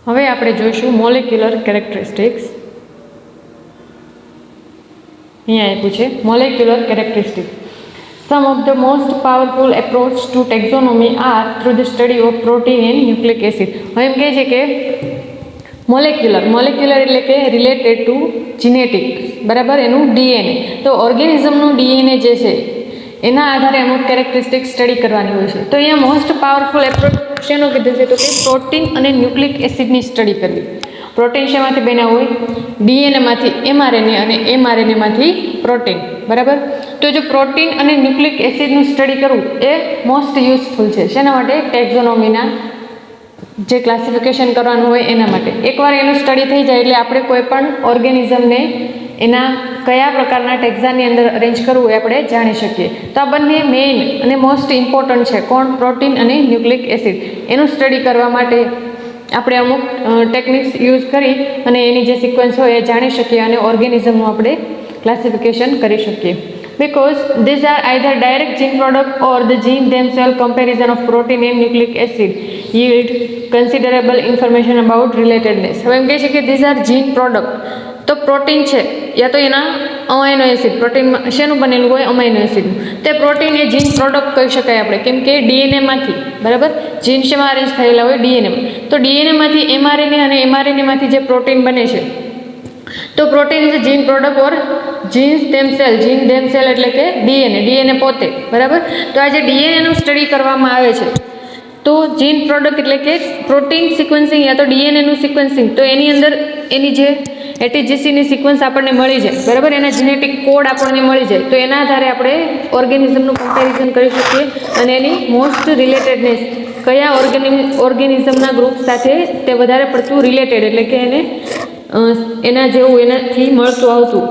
હવે આપણે જોઈશું મોલેક્યુલર કેરેક્ટરિસ્ટિક્સ. અહીંયા આપ્યું છે molecular characteristics. Some of the most powerful approach to taxonomy are through the study of protein and nucleic acid. હવે એમ કહે છે કે મોલેક્યુલર એટલે કે રિલેટેડ ટુ જીનેટિક્સ, બરાબર, એનું ડીએનએ. તો ઓર્ગેનિઝમનું ડીએનએ જે છે એના આધારે અમુક કેરેક્ટરિસ્ટિક સ્ટડી કરવાની હોય છે. તો અહીંયા મોસ્ટ પાવરફુલ એપ્રોચ શેનો કીધું છે? તો કે પ્રોટીન અને ન્યુક્લિક એસિડની સ્ટડી કરવી. પ્રોટીન શેમાંથી બન્યા હોય? ડીએનએમાંથી એમઆરએનએ અને એમઆરએનએમાંથી પ્રોટીન, બરાબર. તો જો પ્રોટીન અને ન્યુક્લિક એસિડનું સ્ટડી કરવું એ મોસ્ટ યુઝફુલ છે. શેના માટે? ટેક્ઝોનોમીના જે ક્લાસિફિકેશન કરવાનું હોય એના માટે. એકવાર એનું સ્ટડી થઈ જાય એટલે આપણે કોઈ પણ ઓર્ગેનિઝમને એના કયા પ્રકારના ટેક્ઝાની અંદર અરેન્જ કરવું એ આપણે જાણી શકીએ. તો આ બંને મેઇન અને મોસ્ટ ઇમ્પોર્ટન્ટ છે. કોણ? પ્રોટીન અને ન્યુક્લિક એસિડ. એનું સ્ટડી કરવા માટે આપણે અમુક ટેકનિક્સ યુઝ કરી અને એની જે સિક્વન્સ હોય એ જાણી શકીએ અને ઓર્ગેનિઝમનું આપણે ક્લાસિફિકેશન કરી શકીએ. Because these are either direct gene product or the gene themselves. Comparison of protein and nucleic acid yield considerable information about relatedness. હવે એમ કહે છે કે these are gene product. તો પ્રોટીન છે યા તો એના અમાઇનો એસિડ, પ્રોટીનમાં શેનું બનેલું હોય? અમાઇનો એસિડનું. તે પ્રોટીન એ જીન પ્રોડક્ટ કહી શકાય આપણે, કેમ કે ડીએનએમાંથી, બરાબર, જીન શેમાં અરેન્જ થયેલા હોય? ડીએનએમાં. તો ડીએનએમાંથી એમઆરએનએ અને એમઆરએનએમાંથી જે પ્રોટીન બને છે તો protein is a gene product or genes themselves. Gene themselves એટલે કે ડીએનએ પોતે, બરાબર. તો આ જે ડીએનએનું સ્ટડી કરવામાં આવે છે તો જીન પ્રોડક્ટ એટલે કે પ્રોટીન સિક્વન્સિંગ યા તો ડીએનએનું સિક્વન્સિંગ. તો એની અંદર એની જે એટીજીસીની સિક્વન્સ આપણને મળી જાય, બરાબર, એના જેનેટિક કોડ આપણને મળી જાય. તો એના આધારે આપણે ઓર્ગેનિઝમનું કમ્પેરિઝન કરી શકીએ અને એની મોસ્ટ રિલેટેડનેસ કયા ઓર્ગેનિઝમના ગ્રુપ સાથે તે વધારે પડતું રિલેટેડ એટલે કે એને એના જેવું એનાથી મળતું આવતું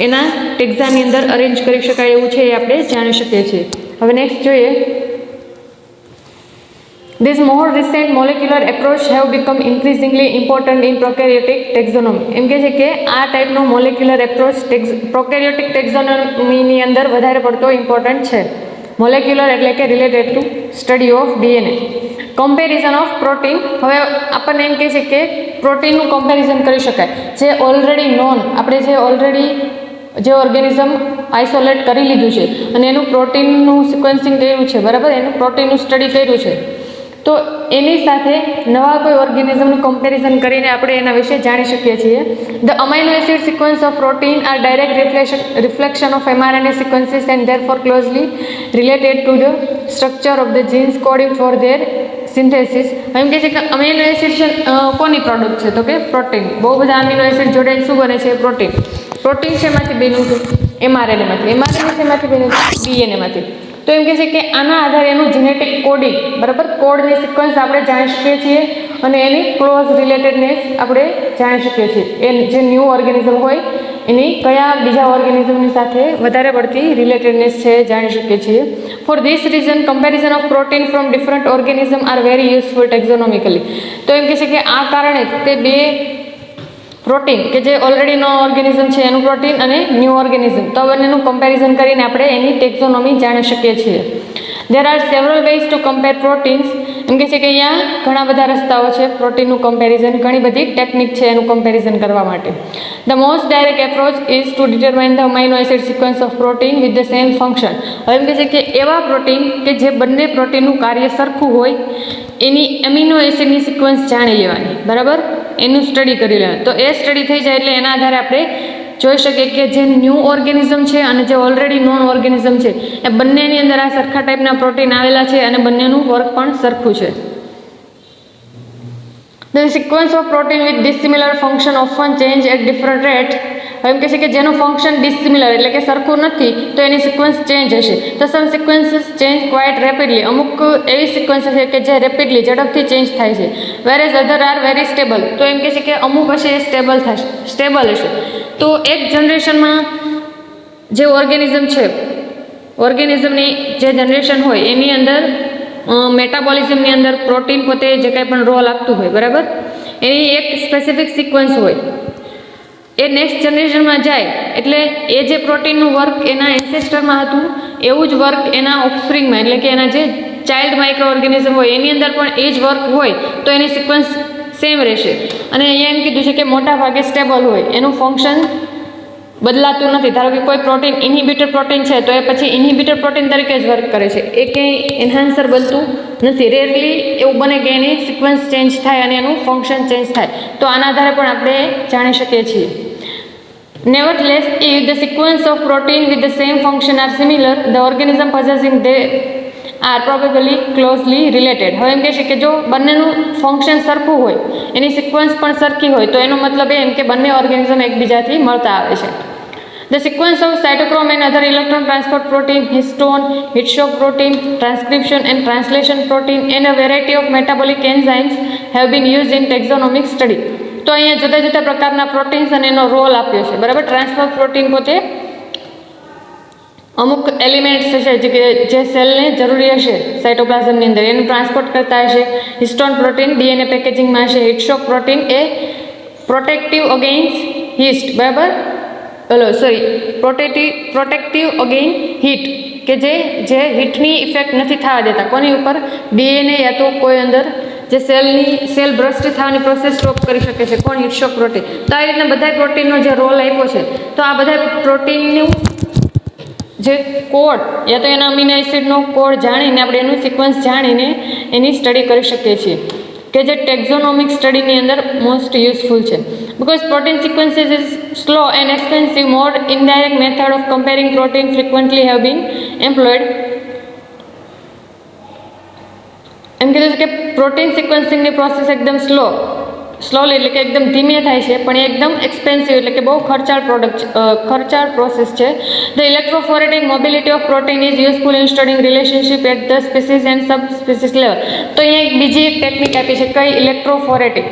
એના ટેક્ઝાની અંદર અરેન્જ કરી શકાય એવું છે એ આપણે જાણી શકીએ છીએ. હવે નેક્સ્ટ જોઈએ. This more recent molecular approach have become increasingly important in prokaryotic taxonomy. એમ કહે છે કે આ ટાઈપનો મોલેક્યુલર એપ્રોચ પ્રોકેરિયોટિક ટેક્ઝોનોમીની અંદર વધારે પડતો ઇમ્પોર્ટન્ટ છે. મોલેક્યુલર એટલે કે related to study of DNA. Comparison of protein. હવે આપણને એમ કહે છે કે પ્રોટીનનું કમ્પેરિઝન કરી શકાય. જે ઓલરેડી નોન, આપણે જે ઓર્ગેનિઝમ આઇસોલેટ કરી લીધું છે અને એનું પ્રોટીનનું સિક્વન્સિંગ કર્યું છે, બરાબર, એનું પ્રોટીનનું સ્ટડી કર્યું છે, તો એની સાથે નવા કોઈ ઓર્ગેનિઝમનું કમ્પેરિઝન કરીને આપણે એના વિશે જાણી શકીએ છીએ. The amino acid sequence of protein are direct reflection of mRNA sequences and therefore closely related to the structure of the genes coding for their synthesis. એમ કહે છે કે અમીનો એસિડ કોની પ્રોડક્ટ છે? તો કે પ્રોટીન. બહુ બધા અમીનો એસિડ જોડે શું બને છે? પ્રોટીન. પ્રોટીન શેમાંથી બન્યું છે? એમઆરએનએમાંથી. એમઆરએનએ શેમાંથી બન્યું છે? ડીએનએમાંથી. તો એમ કહે છે કે આના આધારે એનું જેનેટિક કોડિંગ, બરાબર, કોડની સિક્વન્સ આપણે જાણી શકીએ છીએ અને એની ક્લોઝ રિલેટેડનેસ આપણે જાણી શકીએ છીએ. એ જે ન્યૂ ઓર્ગેનિઝમ હોય એની કયા બીજા ઓર્ગેનિઝમની સાથે વધારે પડતી રિલેટેડનેસ છે એ જાણી શકીએ છીએ. For this reason comparison of protein from different organism are very useful taxonomically. તો એમ કહે છે કે આ કારણે તે બે પ્રોટીન કે જે ઓલરેડી નો ઓર્ગેનિઝમ છે એનું પ્રોટીન અને ન્યૂ ઓર્ગેનિઝમ, તો બંનેનું કમ્પેરિઝન કરીને આપણે એની ટેક્ઝોનોમી જાણી શકીએ છીએ. There are several ways to compare proteins. એમ કહે છે કે અહીંયા ઘણા બધા રસ્તાઓ છે પ્રોટીનનું કમ્પેરિઝન, ઘણી બધી ટેકનિક છે એનું કમ્પેરિઝન કરવા માટે. The most direct approach is to determine the amino acid sequence of protein with the same function. હવે એમ કહે છે કે એવા પ્રોટીન કે જે બંને પ્રોટીનનું કાર્ય સરખું હોય એની એમિનો એસિડની સિક્વન્સ જાણી લેવાની, બરાબર, એનું સ્ટડી કરી લેવાનું. તો એ સ્ટડી થઈ જાય એટલે એના આધારે આપણે જોઈ શકીએ કે જે ન્યૂ ઓર્ગેનિઝમ છે અને જે ઓલરેડી નોન ઓર્ગેનિઝમ છે એ બંનેની અંદર આ સરખા ટાઈપના પ્રોટીન આવેલા છે અને બંનેનું વર્ક પણ સરખું છે. The sequence of protein with dissimilar function often change at different rate. એમ કહે છે કે જેનું ફંક્શન ડિસિમિલર એટલે કે સરખું નથી તો એની સિક્વન્સ ચેન્જ હશે. તો સમ સિક્વન્સીસ ચેન્જ ક્વાઇટ રેપિડલી. અમુક એવી સિક્વન્સ છે કે જે રેપિડલી ઝડપથી ચેન્જ થાય છે. વેરેઝ અધર આર વેરી સ્ટેબલ. તો એમ કહે છે કે અમુક હશે એ સ્ટેબલ હશે. તો એક જનરેશનમાં જે ઓર્ગેનિઝમ છે, ઓર્ગેનિઝમની જે જનરેશન હોય એની અંદર મેટાબોલિઝમની અંદર પ્રોટીન પોતે જે કાંઈ પણ રોલ આપતું હોય, બરાબર, એની એક સ્પેસિફિક સિક્વન્સ હોય. એ નેક્સ્ટ જનરેશનમાં જાય એટલે એ જે પ્રોટીનનું વર્ક એના એન્સેસ્ટરમાં હતું એવું જ વર્ક એના ઓફસ્પ્રિંગમાં એટલે કે એના જે ચાઇલ્ડ માઇક્રો ઓર્ગેનિઝમ હોય એની અંદર પણ એ જ વર્ક હોય તો એની સિક્વન્સ સેમ રહેશે. અને અહીંયા એમ કીધું છે કે મોટા ભાગે સ્ટેબલ હોય, એનું ફંક્શન બદલાતું નથી. ધારો કે કોઈ પ્રોટીન ઇન્હિબિટર પ્રોટીન છે તો એ પછી ઇન્હિબિટર પ્રોટીન તરીકે જ વર્ક કરે છે, એ ક્યાંય એન્હાન્સર બનતું નથી. રેરલી એવું બને કે એની સિક્વન્સ ચેન્જ થાય અને એનું ફંક્શન ચેન્જ થાય. તો આના આધારે પણ આપણે જાણી શકીએ છીએ. Nevertheless, if the sequence of protein with the same function are similar, the organism possessing they are probably closely related. હવે એમ કહે છે કે જો બંનેનું ફંક્શન સરખું હોય, એની સિક્વન્સ પણ સરખી હોય, તો એનો મતલબ એમ કે બંને ઓર્ગેનિઝમ એકબીજાથી મળતા આવે છે. The sequence of cytochrome and other electron transport protein, histone, heat shock protein, transcription and translation protein, and a variety of metabolic enzymes have been used in taxonomic study. તો અહીંયા જુદા જુદા પ્રકારના પ્રોટીન્સ અને એનો રોલ આપ્યો છે, બરાબર. ટ્રાન્સફર પ્રોટીન પોતે અમુક એલિમેન્ટ્સ હશે જે સેલને જરૂરી હશે સાઇટોપ્લાઝમની અંદર, એનું ટ્રાન્સપોર્ટ કરતા હશે. હિસ્ટોન પ્રોટીન ડીએનએ પેકેજિંગમાં હશે. હિટશોક પ્રોટીન એ પ્રોટેક્ટિવ અગેન્સ્ટ હિસ્ટ, બરાબર, પ્રોટેક્ટિવ અગેન હીટ, કે જે હીટની ઇફેક્ટ નથી થવા દેતા કોની ઉપર, ડીએનએ યા તો કોઈ અંદર જે સેલ બ્રસ્ટ થવાની પ્રોસેસ સ્ટોપ કરી શકે છે, કોણ, હિટશોક પ્રોટીન. તો આ રીતના બધા પ્રોટીનનો જે રોલ આપ્યો છે, તો આ બધા પ્રોટીનનું જે કોડ યા તો એના અમીનો એસિડનો કોડ જાણીને આપણે એનું સિક્વન્સ જાણીને એની સ્ટડી કરી શકીએ છીએ, કે જે ટેક્ઝોનોમિક સ્ટડીની અંદર મોસ્ટ યુઝફુલ છે. Because protein sequences is slow and expensive, more indirect method of comparing protein frequently have been employed. એમ કીધું છે કે પ્રોટીન સિક્વન્સિંગની પ્રોસેસ એકદમ સ્લોલી એટલે કે એકદમ ધીમે થાય છે, પણ એ એકદમ એક્સપેન્સિવ એટલે કે બહુ ખર્ચાળ પ્રોસેસ છે. The electrophoretic mobility of protein is useful in studying relationship at the species and subspecies level. તો અહીંયા એક બીજી એક ટેકનિક આપી છે, કઈ, ઇલેક્ટ્રોફોરેટિક.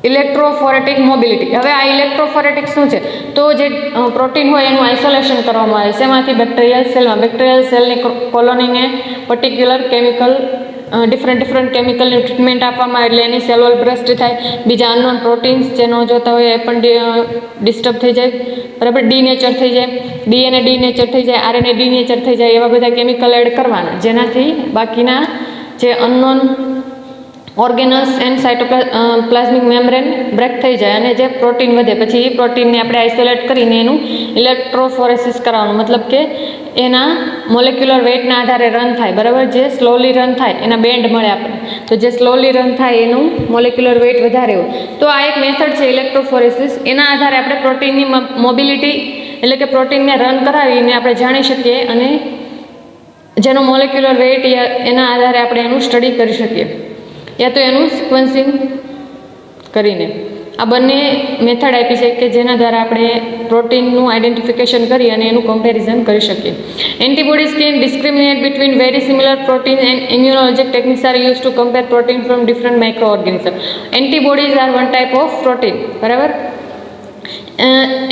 ઇલેક્ટ્રોફોરેટિક મોબિલિટી. હવે આ ઇલેક્ટ્રોફોરેટિક શું છે, તો જે પ્રોટીન હોય એનું આઇસોલેશન કરવામાં આવે છે. એમાંથી બેક્ટેરિયલ સેલમાં, બેક્ટેરિયલ સેલની કોલોનીને પર્ટિક્યુલર કેમિકલ ડિફરન્ટ કેમિકલની ટ્રીટમેન્ટ આપવામાં આવે એટલે એની સેલ વોલ બ્રસ્ટ થાય. બીજા અનનોન પ્રોટીન્સ જે ન જોતા હોય એ પણ ડિસ્ટર્બ થઈ જાય, બરાબર, ડીનેચર થઈ જાય, ડીએનએ ડીનેચર થઈ જાય, આરએનએ ડીનેચર થઈ જાય. એવા બધા કેમિકલ એડ કરવાના જેનાથી બાકીના જે અનનોન ઓર્ગેનલ્સ એન્ડ સાઇટોપ્લાઝમિક મેમ્બ્રેન બ્રેક થઈ જાય અને જે પ્રોટીન વધે, પછી એ પ્રોટીનને આપણે આઇસોલેટ કરીને એનું ઇલેક્ટ્રોફોરેસિસ કરવાનું, મતલબ કે એના મોલેક્યુલર વેઇટના આધારે રન થાય, બરાબર. જે સ્લોલી રન થાય એના બેન્ડ મળે આપણને, તો જે સ્લોલી રન થાય એનું મોલેક્યુલર વેઇટ વધારે હોય. તો આ એક મેથડ છે ઇલેક્ટ્રોફોરેસિસ. એના આધારે આપણે પ્રોટીનની મોબિલિટી એટલે કે પ્રોટીનને રન કરાવીને આપણે જાણી શકીએ અને જેનો મોલેક્યુલર વેઇટ એના આધારે આપણે એનું સ્ટડી કરી શકીએ, યા તો એનું સિક્વન્સિંગ કરીને. આ બંને મેથડ આપી છે કે જેના દ્વારા આપણે પ્રોટીનનું આઇડેન્ટિફિકેશન કરી અને એનું કમ્પેરિઝન કરી શકીએ. Antibodies can discriminate between very similar protein and immunologic techniques are use to compare protein from different micro organism. Antibodies are one type of protein, બરાબર.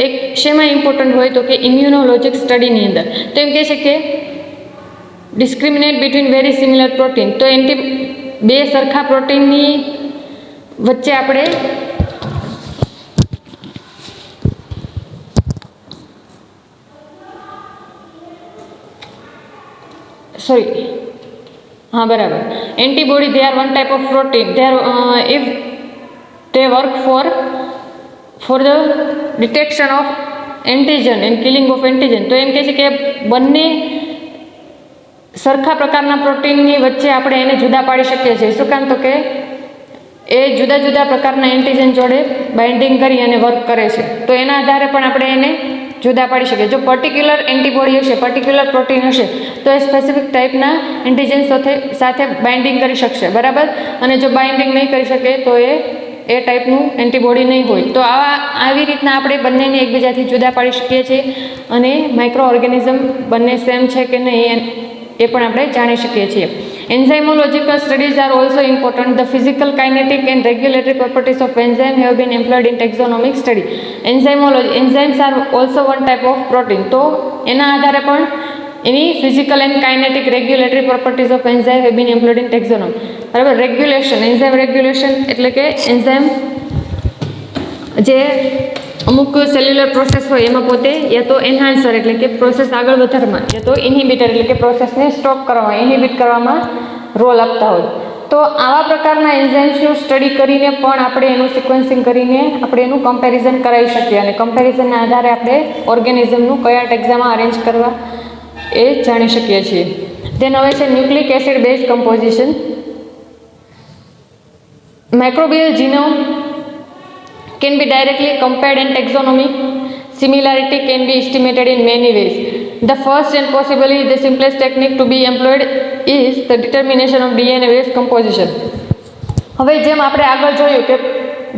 એક શેમાં ઇમ્પોર્ટન્ટ હોય તો કે ઇમ્યુનોલોજિક સ્ટડીની અંદર. તો એમ કહે છે કે discriminate between very similar protein, તો બે સરખા પ્રોટીનની વચ્ચે આપણે બરાબર. Antibody they are one type of protein. They are if they work for the detection of antigen and killing of antigen. તો એમ કહે છે કે બંને સરખા પ્રકારના પ્રોટીનની વચ્ચે આપણે એને જુદા પાડી શકીએ છીએ. શું કામ, તો કે એ જુદા જુદા પ્રકારના એન્ટીજન જોડે બાઇન્ડિંગ કરી અને વર્ક કરે છે. તો એના આધારે પણ આપણે એને જુદા પાડી શકીએ. જો પર્ટિક્યુલર એન્ટીબોડી હશે, પર્ટિક્યુલર પ્રોટીન હશે, તો એ સ્પેસિફિક ટાઈપના એન્ટીજન સાથે બાઇન્ડિંગ કરી શકશે, બરાબર. અને જો બાઇન્ડિંગ નહીં કરી શકે તો એ ટાઈપનું એન્ટીબોડી નહીં હોય. તો આવી રીતના આપણે બંનેને એકબીજાથી જુદા પાડી શકીએ છીએ અને માઇક્રો ઓર્ગેનિઝમ બંને સેમ છે કે નહીં એ પણ આપણે જાણી શકીએ છીએ. Enzymological studies are also important. The physical, kinetic and regulatory properties of enzyme have been employed in taxonomic study. Enzymes are also one type of protein. તો એના આધારે પણ એની physical and kinetic regulatory properties of enzyme have been employed in taxonomy, બરાબર. Regulation, enzyme regulation એટલે કે enzyme જે અમુક સેલ્યુલર પ્રોસેસ હોય એમાં પોતે યા તો એન્હાન્સર એટલે કે પ્રોસેસ આગળ વધારવામાં યા તો ઇન્હિબિટર એટલે કે પ્રોસેસને સ્ટોપ કરવામાં ઇન્હિબિટ કરવામાં રોલ આપતા હોય. તો આવા પ્રકારના એન્ઝાઇમ્સનું સ્ટડી કરીને પણ આપણે એનું સિક્વન્સિંગ કરીને આપણે એનું કમ્પેરિઝન કરાવી શકીએ અને કમ્પેરિઝનના આધારે આપણે ઓર્ગેનિઝમનું કયા ટેક્ઝામાં અરેન્જ કરવા એ જાણી શકીએ છીએ. ધેન હવે છે nucleic acid base composition. Microbial genome can be directly compared and taxonomic similarity can be estimated in many ways. The first and possibly the simplest technique to be employed is the determination of DNA based composition. હવે જેમ આપણે આગળ જોયું કે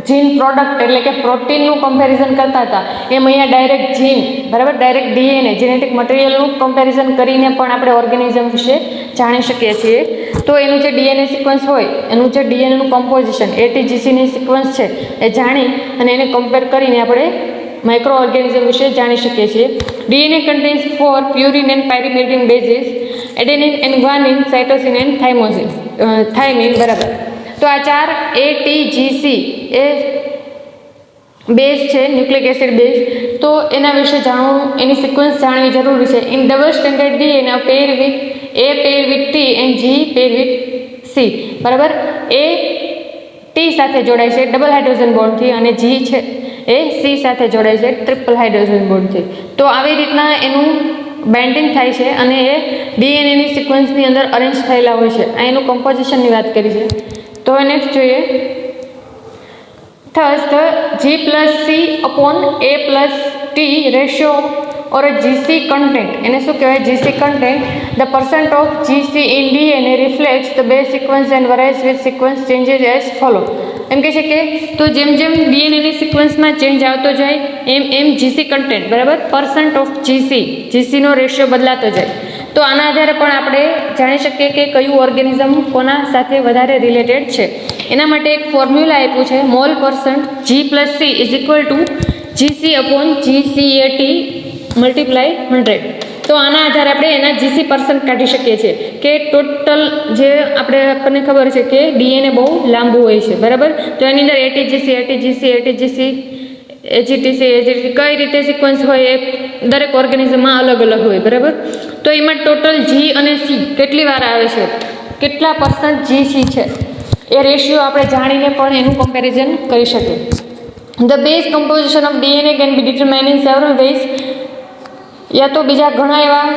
જીન product એટલે કે પ્રોટીનનું comparison કરતા હતા એમ અહીંયા ડાયરેક્ટ જીન બરાબર ડાયરેક્ટ ડીએનએ જેનેટિક મટીરિયલનું કમ્પેરિઝન કરીને પણ આપણે ઓર્ગેનિઝમ વિશે જાણી શકીએ છીએ. તો એનું જે ડીએનએ સિક્વન્સ હોય એનું જે ડીએનએનું કમ્પોઝિશન એટીજીસીની સિક્વન્સ છે એ જાણી અને એને કમ્પેર કરીને આપણે માઇક્રો ઓર્ગેનિઝમ વિશે જાણી શકીએ છીએ. DNA contains 4 purine and pyrimidine bases, adenine and guanine, cytosine and thymine બરાબર. તો આ 4 ATGC એ બેઝ છે ન્યુક્લિક એસિડ બેઝ. તો એના વિશે જાણવું એની સિક્વન્સ જાણવી જરૂરી છે. In double standard DNA pair with A pair with T and G pair with C બરાબર. A T સાથે જોડાય છે ડબલ હાઇડ્રોજન બોન્ડથી અને G છે એ C સાથે જોડાય છે ટ્રિપલ હાઇડ્રોજન બોન્ડથી. તો આવી રીતના એનું બેન્ડિંગ થાય છે અને એ ડીએનએની સિક્વન્સની અંદર અરેન્જ થયેલા હોય છે. આ એનું કમ્પોઝિશનની વાત કરી છે. તો નેક્સ્ટ જોઈએ thus the G+C/A+T ratio or a GC content એને શું કહેવાય GC content the percent of GC in DNA reflects the base sequence and varies with sequence changes as follow. એમ કહે છે કે તો જેમ જેમ ડીએનએની સિક્વન્સમાં ચેન્જ આવતો જાય એમ જીસી કન્ટેન્ટ બરાબર પર્સન્ટ ઓફ જીસીનો રેશિયો બદલાતો જાય. તો આના આધારે પણ આપણે જાણી શકીએ કે કયું ઓર્ગેનિઝમ કોના સાથે વધારે રિલેટેડ છે. એના માટે એક ફોર્મ્યુલા આપ્યું છે mall percent G+C is equal to GC/GCAT multiply 100. તો આના આધારે આપણે એના જીસી પર્સન્ટ કાઢી શકીએ છીએ કે ટોટલ જે આપણને ખબર છે કે ડીએનએ બહુ લાંબુ હોય છે બરાબર. તો એની અંદર એટીજીસી એજીટીસી કઈ રીતે સિક્વન્સ હોય એ દરેક ઓર્ગેનિઝમમાં અલગ અલગ હોય બરાબર. તો એમાં ટોટલ જી અને સી કેટલી વાર આવે છે કેટલા પર્સન્ટ GC છે એ રેશિયો આપણે જાણીને પણ એનું કમ્પેરિઝન કરી શકીએ. The base composition of DNA can be determined in several ways. યા તો બીજા ઘણા એવા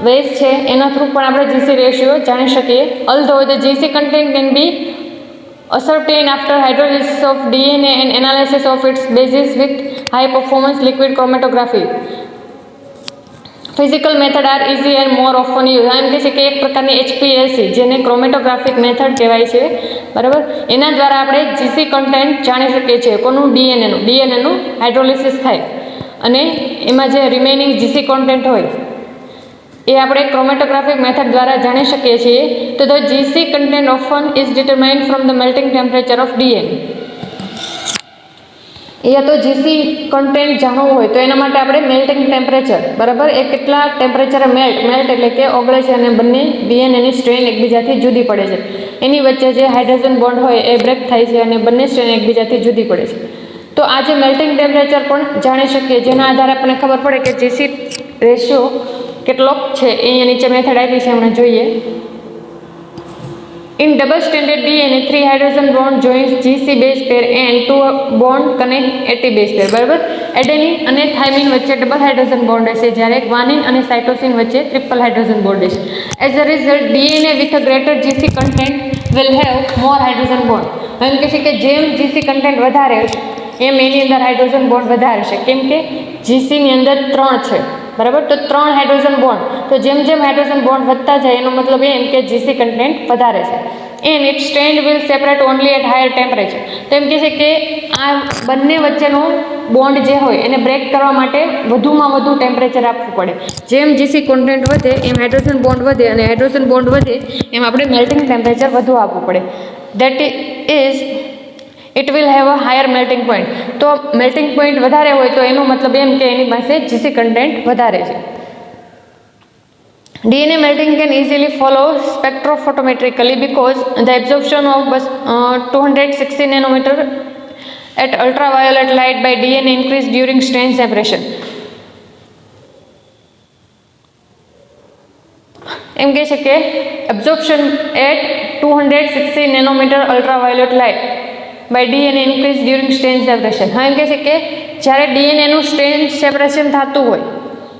વેઝ છે એના થ્રુ પણ આપણે જીસી રેશિયો જાણી શકીએ. Although the GC content can be ascertained after hydrolysis of DNA and analysis of its bases with high performance liquid chromatography. Physical method are easy and more often used. એમ કહે છે કે એક પ્રકારની HPLC જેને chromatographic method કહેવાય છે બરાબર. એના દ્વારા આપણે જીસી કન્ટેન્ટ જાણી શકીએ છીએ કોનું ડીએનએનું હાઇડ્રોલિસિસ થાય અને એમાં જે રિમેનિંગ જીસી કોન્ટેન્ટ હોય એ આપણે ક્રોમેટોગ્રાફિક મેથડ દ્વારા જાણી શકીએ છીએ. તો the GC content often is determined from the melting temperature of DNA. યા તો જીસી કન્ટેન્ટ જાણવું હોય તો એના માટે આપણે મેલ્ટિંગ ટેમ્પરેચર બરાબર એ કેટલા ટેમ્પરેચરે મેલ્ટ એટલે કે ઓગળે છે અને બંને ડીએનએની સ્ટ્રેન એકબીજાથી જુદી પડે છે. એની વચ્ચે જે હાઇડ્રોજન બોન્ડ હોય એ બ્રેક થાય છે અને બંને સ્ટ્રેન એકબીજાથી જુદી પડે છે. તો આ જે મેલ્ટિંગ ટેમ્પરેચર પણ જાણી શકીએ જેના આધારે આપણને ખબર પડે કે જીસી રેશિયો કેટલોક છે. અહીંયા નીચે મેથડ આપી છે હમણાં જોઈએ. In double stranded DNA 3 hydrogen bond joins GC base pair and 2 bond connect AT base pair બરાબર. એડેનિન અને થાઇમિન વચ્ચે ડબલ હાઇડ્રોજન બોન્ડ હશે જ્યારે ગ્વાનિન અને સાઇટોસિન વચ્ચે ટ્રિપલ હાઇડ્રોજન બોન્ડ હશે. As a result DNA with a greater GC content will have more hydrogen bond. એમ કહે છે કે જેમ GC content વધારે હશે એમ એની અંદર હાઇડ્રોજન બોન્ડ વધારે છે કેમ કે જીસીની અંદર 3 છે બરાબર. તો 3 હાઇડ્રોજન બોન્ડ તો જેમ જેમ હાઇડ્રોજન બોન્ડ વધતા જાય એનો મતલબ એમ કે જીસી કન્ટેન્ટ વધારે છે. And it strand will separate only at higher temperature. તો એમ કહે છે કે આ બંને વચ્ચેનો બોન્ડ જે હોય એને બ્રેક કરવા માટે વધુમાં વધુ ટેમ્પરેચર આપવું પડે. જેમ જીસી કોન્ટેન્ટ વધે એમ હાઇડ્રોજન બોન્ડ વધે અને હાઇડ્રોજન બોન્ડ વધે એમ આપણે મેલ્ટિંગ ટેમ્પરેચર વધુ આપવું પડે. That is it will have a higher melting point. તો મેલ્ટિંગ પોઈન્ટ વધારે હોય તો એનો મતલબ એમ કે એની પાસે જીસી કન્ટેન્ટ વધારે છે. DNA melting can easily follow spectrophotometrically because the absorption of 260 nanometer at ultraviolet light by DNA increase during strain separation. એમ કહે છે કે absorption at 260 nanometre ultraviolet light by DNA increase during strain separation. હા, એમ કહે છે કે જ્યારે ડીએનએનું strain separation થતું હોય,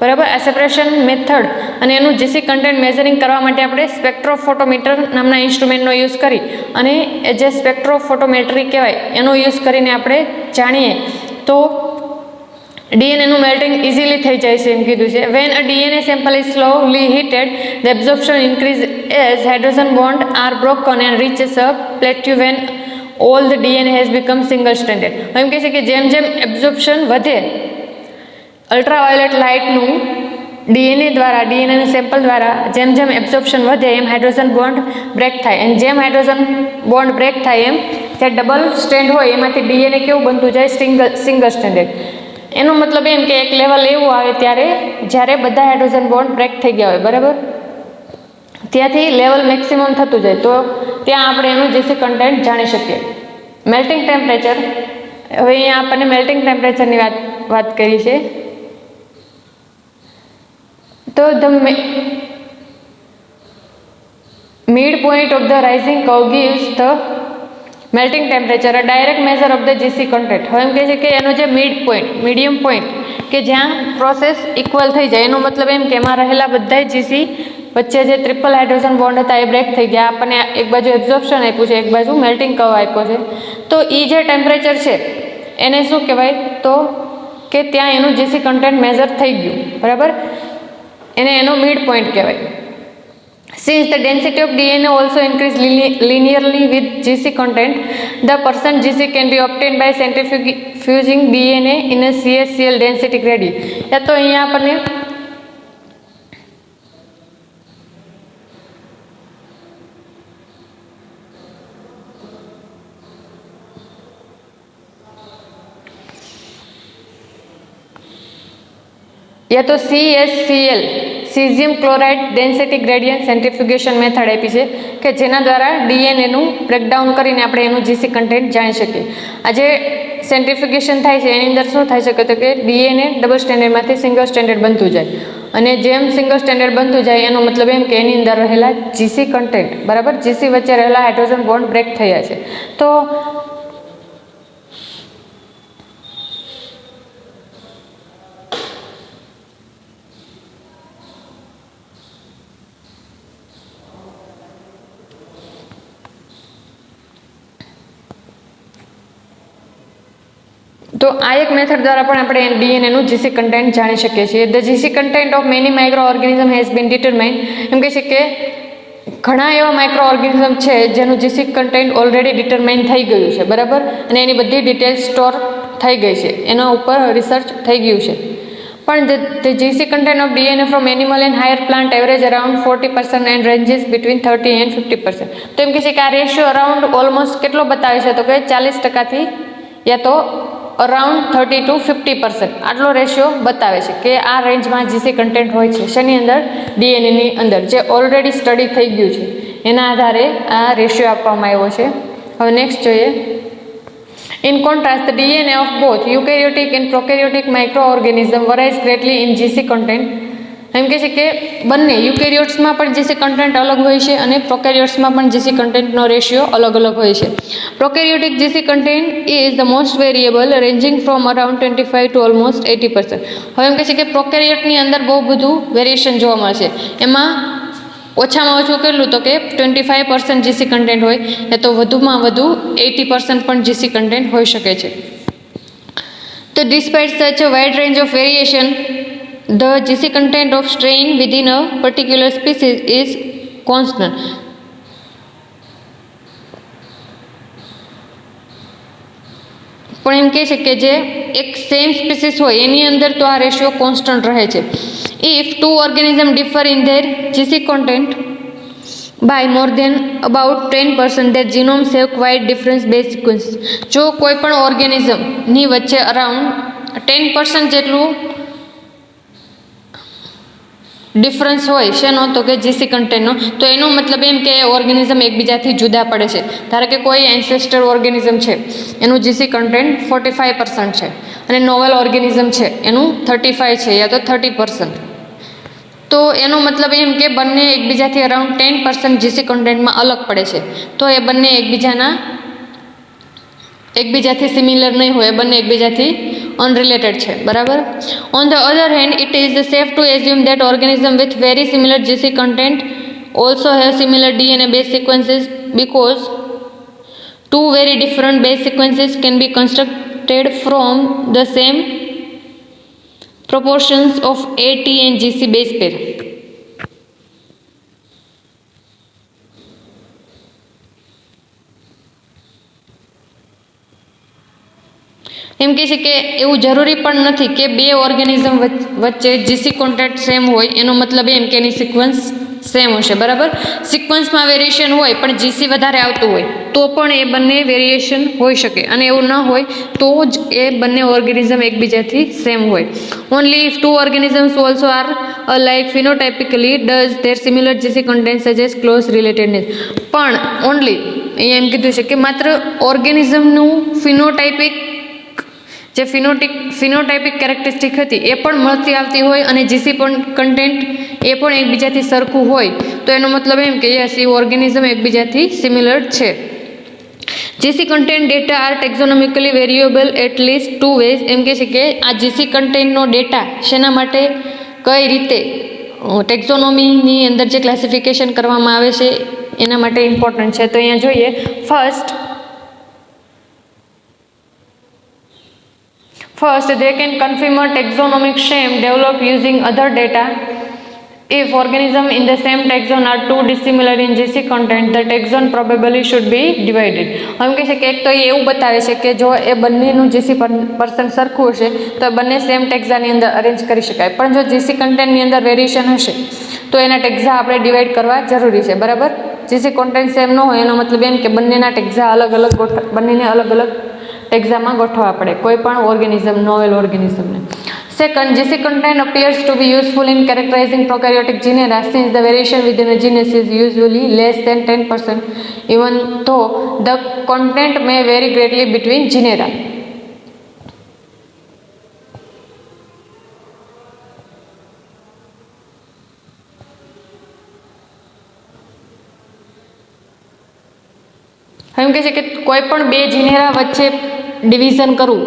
બરાબર, આ સેપરેશન મેથડ અને એનું જીસી કન્ટેન્ટ મેઝરિંગ કરવા માટે આપણે સ્પેક્ટ્રોફોટોમીટર નામના ઇન્સ્ટ્રુમેન્ટનો યુઝ કરી અને એ જે સ્પેક્ટ્રોફોટોમેટ્રી કહેવાય એનો યુઝ કરીને આપણે જાણીએ તો ડીએનએનું મેલ્ટિંગ ઇઝીલી થઈ જાય છે એમ કીધું છે. When a DNA sample is slowly heated the absorption increase as hydrogen bond are broken and reaches a plateau when all the DNA has become single stranded. એમ કહે છે કે જેમ જેમ એબ્ઝોર્પ્શન વધે અલ્ટ્રાવાયોલેટ લાઇટનું ડીએનએના સેમ્પલ દ્વારા જેમ જેમ એબ્ઝોર્પ્શન વધે એમ હાઇડ્રોજન બોન્ડ બ્રેક થાય, અને જેમ હાઇડ્રોજન બોન્ડ બ્રેક થાય એમ જે ડબલ સ્ટ્રેન્ડ હોય એમાંથી ડીએનએ કેવું બનતું જાય, સિંગલ સ્ટ્રેન્ડેડ. એનો મતલબ એમ કે એક લેવલ એવું આવે ત્યારે જ્યારે બધા હાઇડ્રોજન બોન્ડ બ્રેક થઈ ગયા હોય, બરાબર, ત્યાંથી લેવલ મેક્સિમમ થતું જાય તો ત્યાં આપણે એનું જીસી કન્ટેન્ટ જાણી શકીએ. મેલ્ટિંગ ટેમ્પરેચર, હવે અહીંયા આપણને મેલ્ટિંગ ટેમ્પરેચરની વાત કરી છે. તો the mid point of the rising curve gives the melting temperature a direct measure of the GC content. હવે એમ કહે છે કે એનો જે મીડિયમ પોઈન્ટ કે જ્યાં પ્રોસેસ ઇક્વલ થઈ જાય, એનો મતલબ એમ કે એમાં રહેલા બધા જીસી વચ્ચે જે ટ્રિપલ હાઇડ્રોજન બોન્ડ હતા એ બ્રેક થઈ ગયા, આપણને એક બાજુ એબ્ઝોર્પ્શન આપ્યું છે, એક બાજુ મેલ્ટિંગ કર્વ આપ્યો છે. તો એ જે ટેમ્પરેચર છે એને શું કહેવાય, તો કે ત્યાં એનું જીસી કન્ટેન્ટ મેઝર થઈ ગયું, બરાબર, એનો મિડ પોઈન્ટ કહેવાય. Since the density of DNA also increase linearly with GC content, the percent GC can be obtained by centrifuging DNA in a CSCl density gradient. या तो અહીંયા આપણને या तो CSCl caesium chloride density gradient centrifugation method આપી છે કે જેના દ્વારા ડીએનએનું બ્રેકડાઉન કરીને આપણે એનું જીસી કન્ટેન્ટ જાણી શકીએ. આ જે સેન્ટ્રીફ્યુગેશન થાય છે એની અંદર શું થઈ શકે, તો કે ડીએનએ ડબલ સ્ટેન્ડર્ડમાંથી સિંગલ સ્ટેન્ડર્ડ બનતું જાય, અને જેમ સિંગલ સ્ટેન્ડર્ડ બનતું જાય એનો મતલબ એમ કે એની અંદર રહેલા જીસી કન્ટેન્ટ, બરાબર, જીસી વચ્ચે રહેલા હાઇડ્રોજન બોન્ડ બ્રેક થયા છે. તો તો આ એક મેથડ દ્વારા પણ આપણે ડીએનએનું જીસી કન્ટેન્ટ જાણી શકીએ છીએ. The GC content of many micro organism has been determined. એમ કહે છે કે ઘણા એવા માઇક્રો ઓર્ગેનિઝમ છે જેનું જીસી કન્ટેન્ટ ઓલરેડી ડિટરમાઇન થઈ ગયું છે, બરાબર, અને એની બધી ડિટેલ્સ સ્ટોર થઈ ગઈ છે, એના ઉપર રિસર્ચ થઈ ગયું છે. પણ the GC content of DNA from animal and higher plant average around 40% and ranges between 30 and 50%. તો એમ કહે છે કે આ રેશિયો અરાઉન્ડ ઓલમોસ્ટ કેટલો બતાવે છે, તો કે 40%થી યા તો અરાઉન્ડ 30 to 50% આટલો રેશિયો બતાવે છે કે આ રેન્જમાં જીસી કન્ટેન્ટ હોય છે. શેની અંદર? ડીએનએની અંદર, જે ઓલરેડી સ્ટડી થઈ ગયું છે એના આધારે આ રેશિયો આપવામાં આવ્યો છે. હવે નેક્સ્ટ જોઈએ. In contrast, the DNA of both eukaryotic and prokaryotic microorganisms varies greatly in GC content. એમ કહે છે કે બંને યુકેરિયોટ્સમાં પણ જીસી કન્ટેન્ટ અલગ હોય છે અને પ્રોકેરિયોટ્સમાં પણ જીસી કન્ટેન્ટનો રેશિયો અલગ અલગ હોય છે. Prokaryotic GC content is the most variable ranging from around 25 to almost 80%. હવે એમ કહે છે કે પ્રોકેરિયોટની અંદર બહુ બધું વેરિએશન જોવા મળે છે. એમાં ઓછામાં ઓછું કેટલું, તો કે 25% જીસી કન્ટેન્ટ હોય, એ તો વધુમાં વધુ 80% પણ જીસી કન્ટેન્ટ હોઈ શકે છે. તો despite such a wide range of variation, the GC content of strain within a particular species is constant. પણ એમ કહે છે કે જે એક સેમ સ્પીસીસ હોય એની અંદર તો આ રેશિયો કોન્સ્ટન્ટ રહે છે. If two organism differ in their GC content by more than about 10%, their genomes have quite different base sequences. જો કોઈ પણ ઓર્ગેનિઝમની વચ્ચે અરાઉન્ડ 10% જેટલું ડિફરન્સ હોય શેનો તો કે જીસી કન્ટેન્ટનો, તો એનો મતલબ એમ કે ઓર્ગેનિઝમ એકબીજાથી જુદા પડે છે. ધારો કે કોઈ એન્સેસ્ટર ઓર્ગેનિઝમ છે એનું જીસી કન્ટેન્ટ 45% છે અને નોવેલ ઓર્ગેનિઝમ છે એનું 35 છે યા તો 30%. તો એનો મતલબ એમ કે બંને એકબીજાથી અરાઉન્ડ 10% જીસી કન્ટેન્ટમાં અલગ પડે છે. તો એ બંને એકબીજાથી સિમિલર નહીં હોય, બંને એકબીજાથી અનરિલેટેડ છે. બરાબર. On the other hand it is safe to assume that organism with very similar GC content also have similar DNA base sequences because two very different base sequences can be constructed from the same proportions of A, T and GC base pair. એમ કહે છે કે એવું જરૂરી પણ નથી કે બે organism વચ્ચે જીસી કોન્ટેન્ટ સેમ હોય, એનો મતલબ એમ કે એની સિક્વન્સ સેમ હશે. બરાબર. સિક્વન્સમાં વેરિએશન હોય પણ જીસી વધારે આવતું હોય તો પણ એ બંને વેરિએશન હોઈ શકે, અને એવું ન હોય તો જ એ બંને ઓર્ગેનિઝમ એકબીજાથી સેમ હોય. Only if two organisms also are alike phenotypically does their similar GC content suggest close relatedness. પણ ઓનલી અહીંયા એમ કીધું છે કે માત્ર ઓર્ગેનિઝમનું જે ફિનોટાઇપિક કેરેક્ટરિસ્ટિક હતી એ પણ મળતી આવતી હોય અને જીસી પણ કન્ટેન્ટ એ પણ એકબીજાથી સરખું હોય, તો એનો મતલબ એમ કે યસ એ ઓર્ગેનિઝમ એકબીજાથી સિમિલર છે. GC content data are taxonomically variable at least two ways. એમ કે છે કે આ જીસી કન્ટેન્ટનો ડેટા શેના માટે, કઈ રીતે ટેક્ઝોનોમીની અંદર જે ક્લાસિફિકેશન કરવામાં આવે છે એના માટે ઇમ્પોર્ટન્ટ છે. તો અહીંયા જોઈએ First, they can confirm a taxonomic scheme developed using other data. If organisms in the same taxon are too dissimilar in GC content, the taxon probably should be divided. એમ કહે છે કે એક તો એ એવું બતાવે છે કે જો એ બંનેનું જીસી પર્સન્ટ સરખું હશે તો બંને સેમ ટેક્ઝાની અંદર અરેન્જ કરી શકાય, પણ જો જીસી કન્ટેન્ટની અંદર વેરિએશન હશે તો એના ટેક્ઝા આપણે ડિવાઈડ કરવા જરૂરી છે. બરાબર. જીસી કન્ટેન્ટ સેમ ન હોય એનો મતલબ એમ કે બંનેના ટેક્ઝા બંનેને અલગ અલગ ટેક્ઝામાં ગોઠવવા પડે કોઈ પણ ઓર્ગેનિઝમ, નોવેલ ઓર્ગેનિઝમને. Second, GC content appears to be useful in characterizing prokaryotic genera since the variation within a genus is usually less than 10%, even though the content may vary greatly between genera. એમ કહે છે કે કોઈ પણ બે જીનેરા વચ્ચે division કરવું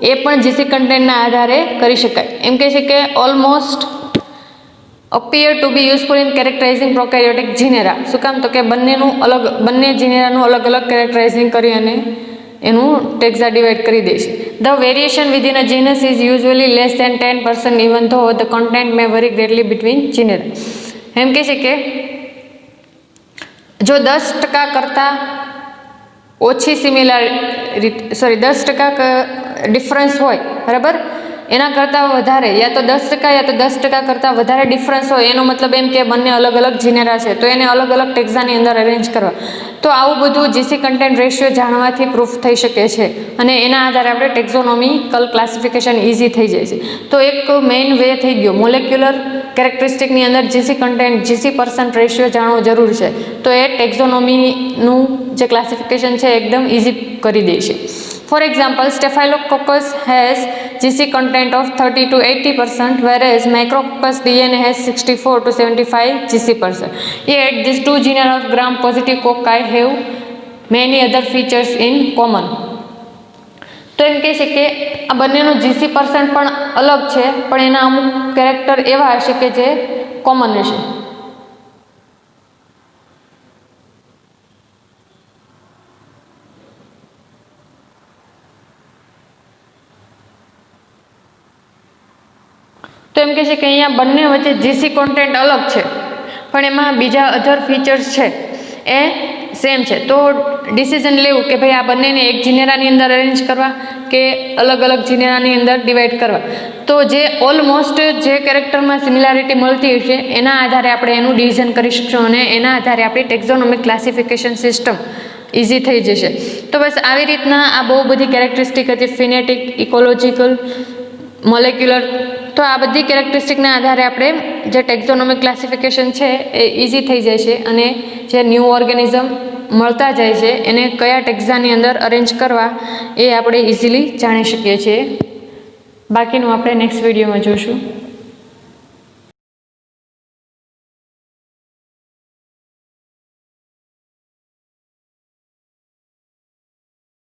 એ પણ GC કન્ટેન્ટના આધારે કરી શકાય. એમ કહે છે કે almost appear to be useful in characterising prokaryotic genera. શું કામ તો કે બંને જીનેરાનું અલગ અલગ કેરેક્ટરાઇઝિંગ કરી અને એનું ટેક્ઝા ડિવાઈડ કરી દે છે. The variation within a genus is usually less than 10% even though the content may vary greatly between genera. એમ કહે છે કે જો 10% કરતાં ઓછી 10% ડિફરન્સ હોય, બરાબર, એના કરતાં વધારે યા તો 10% કરતાં વધારે ડિફરન્સ હોય એનો મતલબ એમ કે બંને અલગ અલગ જીનેરા છે તો એને અલગ અલગ ટેક્ઝાની અંદર અરેન્જ કરવા. તો આવું બધું જીસી કન્ટેન્ટ રેશિયો જાણવાથી પ્રૂફ થઈ શકે છે અને એના આધારે આપણે ટેક્ઝોનોમિકલ ક્લાસિફિકેશન ઇઝી થઈ જાય છે. તો એક મેઇન વે થઈ ગયો મોલેક્યુલર કેરેક્ટરિસ્ટિકની અંદર જીસી પર્સન્ટ રેશિયો જાણવો જરૂર છે, તો એ ટેક્ઝોનોમીનું જે ક્લાસિફિકેશન છે એકદમ ઇઝી કરી દે છે. For example, Staphylococcus has GC content of 30 to 80%, whereas Micrococcus DNA has 64 to 75 GC%. Yet, these two genera of gram-positive cocci have many other features in common. તો એમ કહે છે કે આ બંનેનું જીસી પર્સન્ટ પણ અલગ છે, પણ એના અમુક કેરેક્ટર એવા હશે કે જે કોમન હશે. તો એમ કહે છે કે અહીંયા બંને વચ્ચે જીસી કોન્ટેન્ટ અલગ છે પણ એમાં બીજા અધર ફીચર્સ છે એ સેમ છે. તો ડિસિઝન લેવું કે ભાઈ આ બંનેને એક જીનેરાની અંદર અરેન્જ કરવા કે અલગ અલગ જીનેરાની અંદર ડિવાઈડ કરવા, તો જે ઓલમોસ્ટ જે કેરેક્ટરમાં સિમિલારિટી મળતી હશે એના આધારે આપણે એનું ડિવિઝન કરી શકશું અને એના આધારે આપણી ટેક્ઝોનોમિક ક્લાસિફિકેશન સિસ્ટમ ઇઝી થઈ જશે. તો બસ આવી રીતના આ બહુ બધી કેરેક્ટરિસ્ટિક હતી ફિનેટિક, ઇકોલોજીકલ, મોલેક્યુલર તો આ બધી કેરેક્ટરિસ્ટિકના આધારે આપણે જે ટેક્ઝોનોમિક ક્લાસિફિકેશન છે એ ઇઝી થઈ જાય છે અને જે ન્યૂ ઓર્ગેનિઝમ મળતા જાય છે એને કયા ટેક્ઝાની અંદર અરેન્જ કરવા એ આપણે ઇઝીલી જાણી શકીએ છીએ. બાકીનું આપણે નેક્સ્ટ વિડીયોમાં જોઈશું.